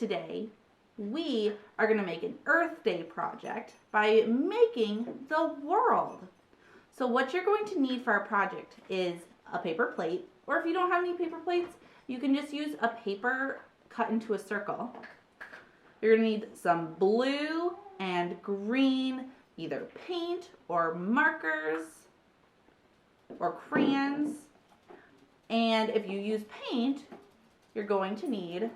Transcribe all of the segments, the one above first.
today we are going to make an Earth Day project by making the world. So what you're going to need for our project is a paper plate, or if you don't have any paper plates, you can just use a paper cut into a circle. You're going to need some blue and green, either paint or markers or crayons. And if you use paint, you're going to need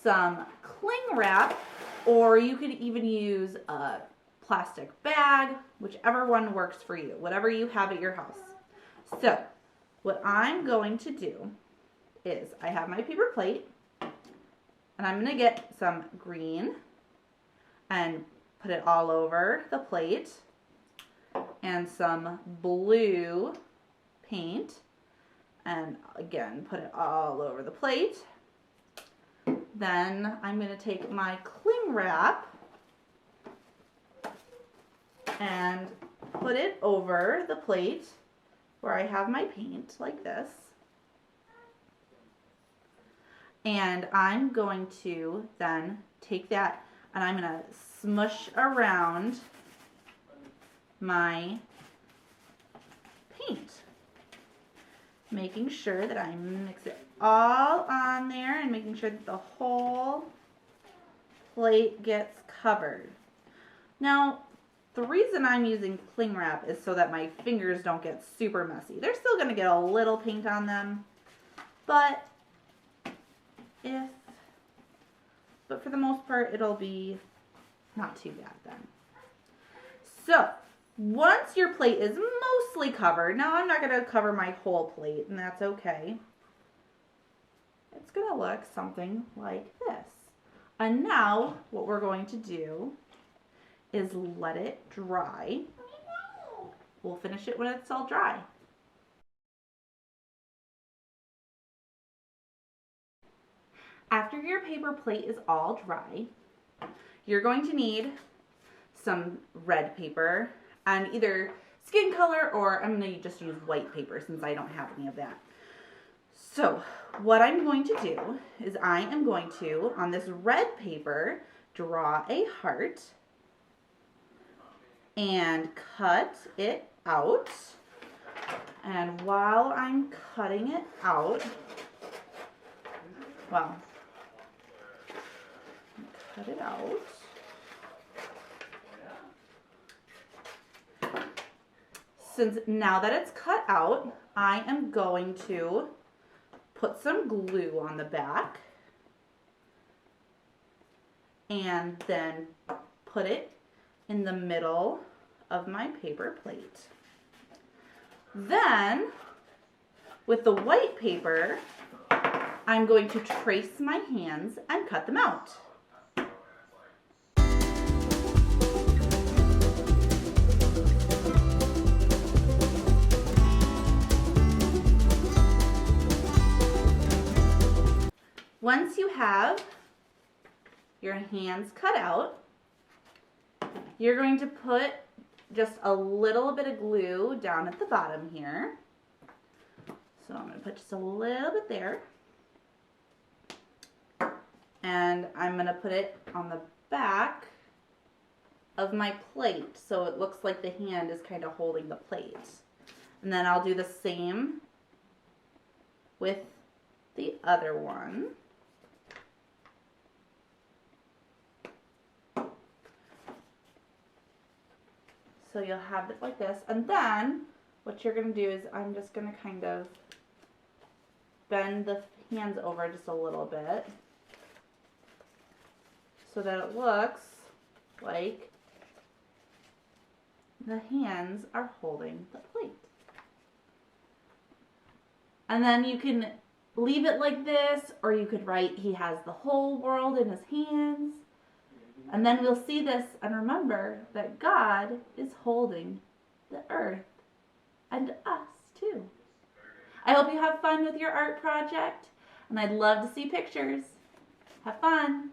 some cling wrap, or you could even use a plastic bag, whichever one works for you, whatever you have at your house. So what I'm going to do is I have my paper plate, and I'm going to get some green and put it all over the plate, and some blue paint, and again put it all over the plate. Then I'm going to take my cling wrap and put it over the plate where I have my paint, like this. And I'm going to then take that and I'm going to smush around my paint, making sure that I mix it all on there and making sure that the whole plate gets covered. Now, the reason I'm using cling wrap is so that my fingers don't get super messy. They're still going to get a little paint on them, but for the most part, it'll be not too bad then. So, once your plate is mostly covered, now I'm not going to cover my whole plate, and that's okay. It's going to look something like this. And now what we're going to do is let it dry. We'll finish it when it's all dry. After your paper plate is all dry, you're going to need some red paper and either skin color, or I'm going to just use white paper since I don't have any of that. So what I'm going to do is I am going to, on this red paper, draw a heart and cut it out. And while I'm cutting it out, well, cut it out. Since now that it's cut out, I am going to put some glue on the back and then put it in the middle of my paper plate. Then, with the white paper, I'm going to trace my hands and cut them out. Once you have your hands cut out, you're going to put just a little bit of glue down at the bottom here. So I'm going to put just a little bit there. And I'm going to put it on the back of my plate so it looks like the hand is kind of holding the plate. And then I'll do the same with the other one. So you'll have it like this, and then what you're going to do is I'm just going to kind of bend the hands over just a little bit so that it looks like the hands are holding the plate. And then you can leave it like this, or you could write, "He has the whole world in his hands." And then we'll see this and remember that God is holding the earth and us too. I hope you have fun with your art project, and I'd love to see pictures. Have fun.